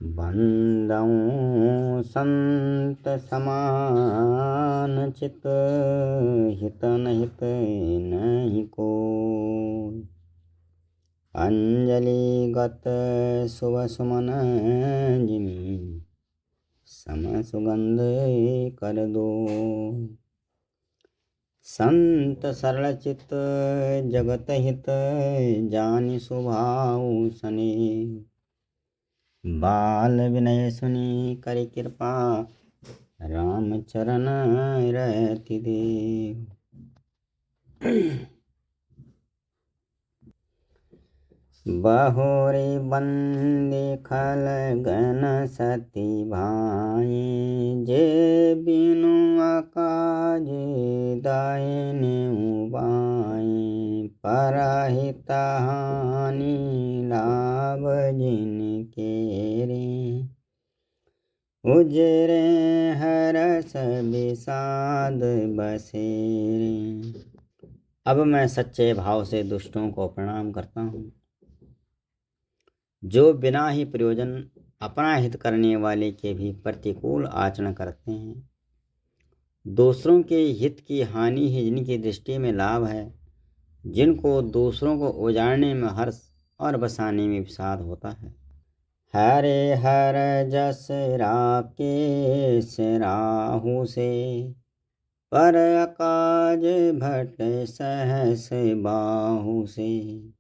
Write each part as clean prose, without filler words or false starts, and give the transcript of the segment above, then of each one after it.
बंदऊँ संत समान चित, हित हित नहीं कोई। अंजलि गत शुभ सुमन जिमि, सम सुगंध कर दो। संत सरल चित जगत हित, जानि स्वभाव सने। बाल विनय सुनी करि कृपा, राम चरण रति देव। बहोरे बंदे खल गन सती भाई, जे बिनु अकाज दायने उबाई। परहित हानि लाभ जिनके रे, उजरे हरस विषाद बसेरे। अब मैं सच्चे भाव से दुष्टों को प्रणाम करता हूँ, जो बिना ही प्रयोजन अपना हित करने वाले के भी प्रतिकूल आचरण करते हैं। दूसरों के हित की हानि ही जिनकी दृष्टि में लाभ है, जिनको दूसरों को उजाड़ने में हर्ष और बसाने में विषाद होता है। हरे हर जस राकेश राहु से, पर अकाज भट सहस बाहु से।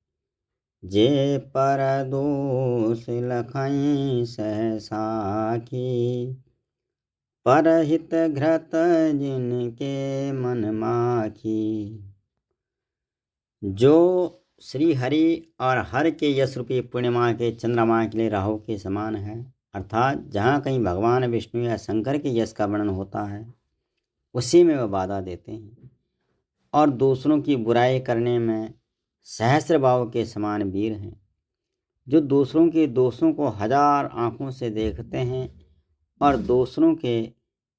जे पर दोष लखई सहसा की, परहित घृत जिनके मन माखी। जो श्री हरि और हर के यश रूपी पूर्णिमा के चंद्रमा के लिए राहु के समान है, अर्थात जहाँ कहीं भगवान विष्णु या शंकर के यश का वर्णन होता है, उसी में वह बाधा देते हैं। और दूसरों की बुराई करने में सहस्त्रबाहु के समान वीर हैं, जो दूसरों के दोषों को हजार आँखों से देखते हैं और दूसरों के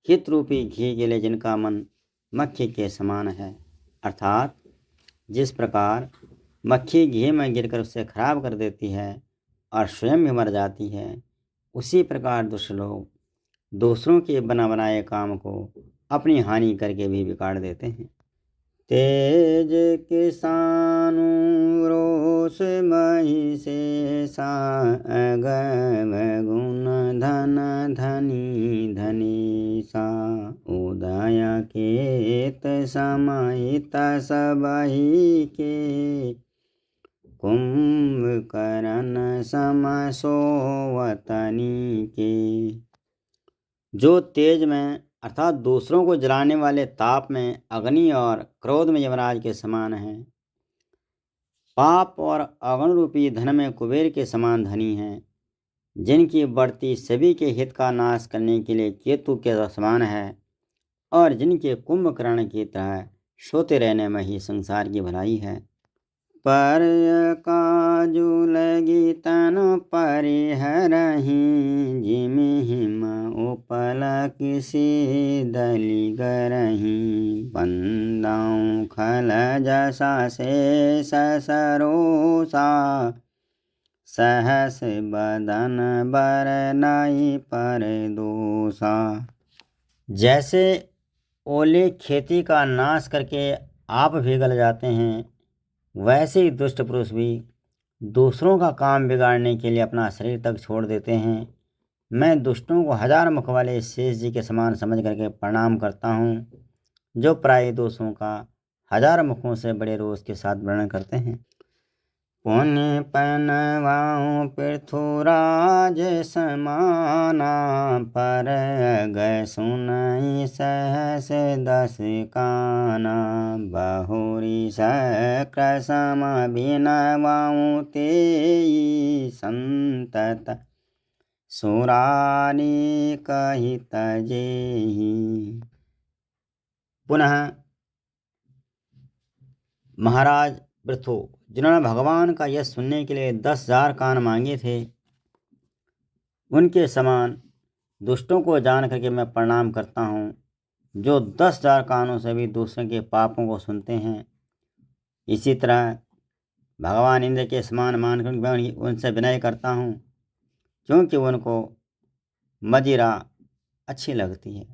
हित रूपी घी के लिए जिनका मन मक्खी के समान है, अर्थात जिस प्रकार मक्खी घी में गिरकर उसे खराब कर देती है और स्वयं भी मर जाती है, उसी प्रकार दुष्ट लोग दूसरों के बना बनाए काम को अपनी हानि करके भी बिगाड़ देते हैं। तेज किसानु रोष मही शेषा, अगम गुण धन धनी धनीसा। उदय केत समाहित सबहि के, कुंभकर्ण सम सोवतनी के। जो तेज में अर्थात दूसरों को जलाने वाले ताप में अग्नि और क्रोध में यमराज के समान है, पाप और अवगुण रूपी धन में कुबेर के समान धनी हैं, जिनकी बढ़ती सभी के हित का नाश करने के लिए केतु के समान है, और जिनके कुंभकर्ण की तरह सोते रहने में ही संसार की भलाई है। पर काजु लगी तन परिहरहि, जिमि हिम उपल किसी दलि गरहि। बंदऊँ खल जसा शेष सरोसा, सहस बदन बरनाई पर दोषा। जैसे ओले खेती का नाश करके आप भी गल जाते हैं, वैसे ही दुष्ट पुरुष भी दूसरों का काम बिगाड़ने के लिए अपना शरीर तक छोड़ देते हैं। मैं दुष्टों को हजार मुख वाले शेष जी के समान समझ करके प्रणाम करता हूँ, जो प्राय दोषों का हजार मुखों से बड़े रोष के साथ वर्णन करते हैं। पुण्य पनवाऊँ पृथुराज समाना, पर गए सुनई सहस दस काना। बहुरी शक्र सम बिनवाऊँ तेई, संतत सुरारी कहि तजेहि। पुनः महाराज पृथु, जिन्होंने भगवान का यश सुनने के लिए 10,000 कान मांगे थे, उनके समान दुष्टों को जान करके मैं प्रणाम करता हूँ, जो 10,000 कानों से भी दूसरों के पापों को सुनते हैं। इसी तरह भगवान इंद्र के समान मानकर मैं उनसे विनय करता हूँ, क्योंकि उनको मदिरा अच्छी लगती है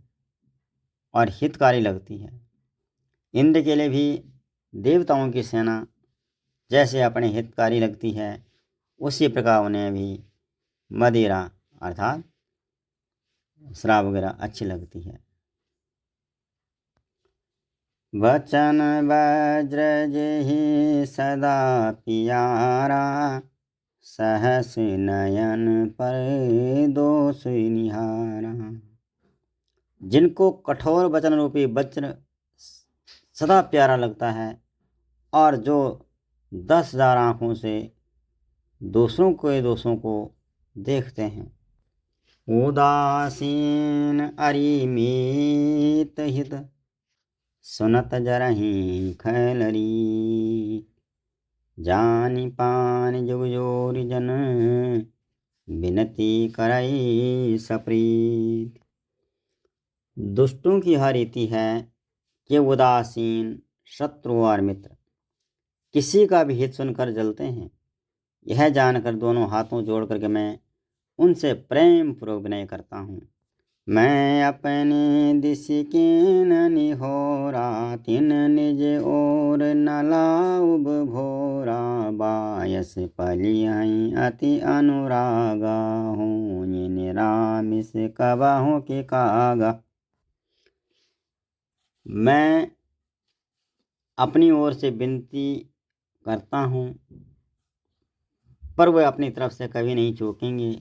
और हितकारी लगती है। इंद्र के लिए भी देवताओं की सेना जैसे अपने हितकारी लगती है, उसी प्रकार उन्हें भी मदिरा अर्थात शराब वगैरह अच्छी लगती है। वचन वज्र जेहि सदा पियारा, सहस नयन पर दोष निहारा। जिनको कठोर वचन रूपी वज्र सदा प्यारा लगता है और जो 10,000 आँखों से दोषों को देखते हैं। उदासीन अरिमीत हित, सुनत जरहि खैलरी। जानि पानि जुग जोरि जन, विनती करई सप्रीत। दुष्टों की यह रीति है कि उदासीन, शत्रु और मित्र किसी का भी हित सुनकर जलते हैं। यह जानकर दोनों हाथों जोड़ करके मैं उनसे प्रेम पूर्वक विनय करता हूँ। मैं अपने दिश किन निहोरा, तिन निज ओर न लाउब भोरा। बायस पलियाई अति अनुरागा, हूँ निरामिस कबहु के कागा। मैं अपनी ओर से विनती करता हूँ, पर वह अपनी तरफ से कभी नहीं चूकेंगे।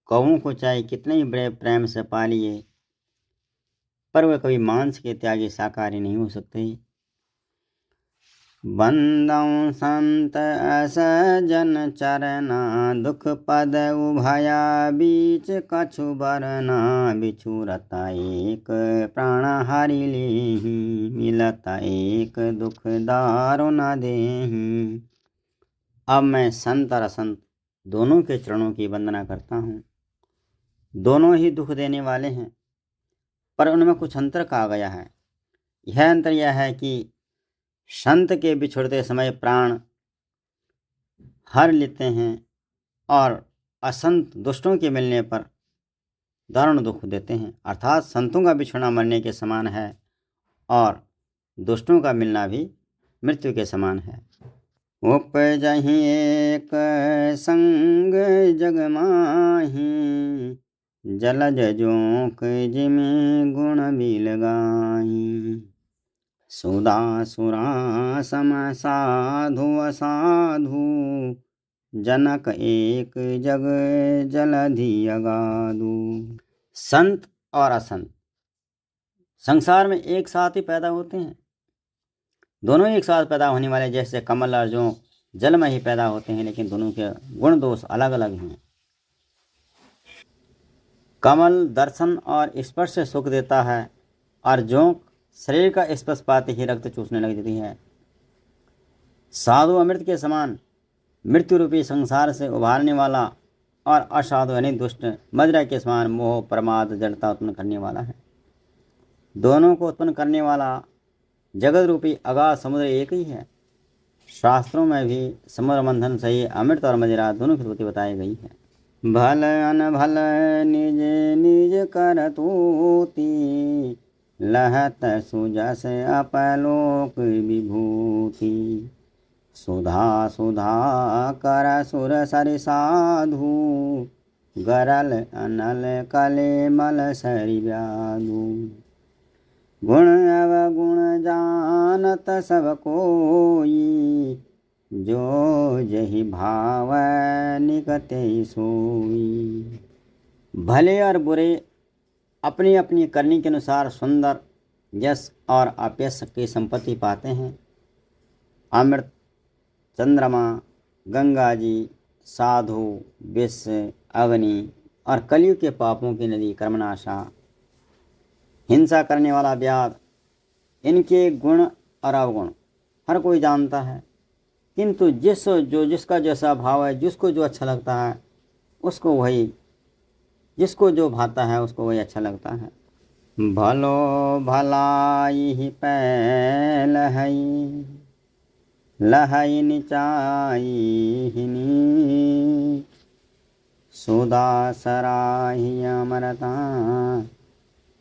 कौओं को चाहे कितने ही बड़े प्रेम से पालिए, पर वह कभी मांस के त्यागी शाकाहारी नहीं हो सकते। बंदौ संत अस जन चरना, दुख पद उभया बीच कछु बरना। बिछुरता एक प्राण हरि लेहि, मिलता एक दुख दारु न देहि। अब मैं संत और असंत दोनों के चरणों की वंदना करता हूँ। दोनों ही दुख देने वाले हैं, पर उनमें कुछ अंतर कहा गया है। यह अंतर यह है कि संत के बिछुड़ते समय प्राण हर लेते हैं और असंत दुष्टों के मिलने पर दारुण दुख देते हैं। अर्थात संतों का बिछुड़ना मरने के समान है और दुष्टों का मिलना भी मृत्यु के समान है। उपजहि एक संग जग माही, जलज जोंक जिमि गुण बिल गाही। सुदा सुरा सम साधु असाधु, जनक एक जग जलधि अगाधु। संत और असंत संसार में एक साथ ही पैदा होते हैं। दोनों एक साथ पैदा होने वाले जैसे कमल और जोंक जल में ही पैदा होते हैं, लेकिन दोनों के गुण दोष अलग अलग हैं। कमल दर्शन और स्पर्श से सुख देता है और जोंक शरीर का स्पर्श पाते ही रक्त चूसने लग जाती है। साधु अमृत के समान मृत्यु रूपी संसार से उभारने वाला और असाधु यानी दुष्ट मदिरा के समान मोह प्रमाद जड़ता उत्पन्न करने वाला है। दोनों को उत्पन्न करने वाला जगत रूपी अगाध समुद्र एक ही है। शास्त्रों में भी समुद्र मंथन से ही अमृत और मदिरा दोनों की उत्पत्ति बताई गई है। भल अनभल निज निज करतूति, लहत सुजस अपलोक विभूति। सुधा सुधा कर सुर सरि साधु, गरल अनल कले मल सरि व्याधु। गुण अवगुण जानत सब कोई, जो जहि भाव निकटे सोई। भले और बुरे अपनी अपनी करनी के अनुसार सुंदर यश और अपयश की संपत्ति पाते हैं। अमृत, चंद्रमा, गंगा जी, साधु, विष, अग्नि और कलयुग के पापों की नदी कर्मनाशा, हिंसा करने वाला व्याध, इनके गुण और अवगुण हर कोई जानता है, किंतु जिसका जैसा भाव है, जिसको जो अच्छा लगता है उसको वही, जिसको जो भाता है उसको वही अच्छा लगता है। भलो भलाई पैल हई, लहई निचाई नीच। सोदा सराही अमरता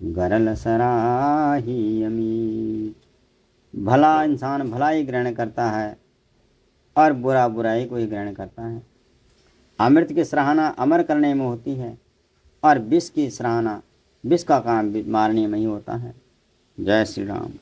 गरल सराही अमीर। भला इंसान भलाई ग्रहण करता है और बुरा बुराई को ही ग्रहण करता है। अमृत की सराहना अमर करने में होती है और विष की सराहना विष का काम मारने में ही होता है। जय श्री राम।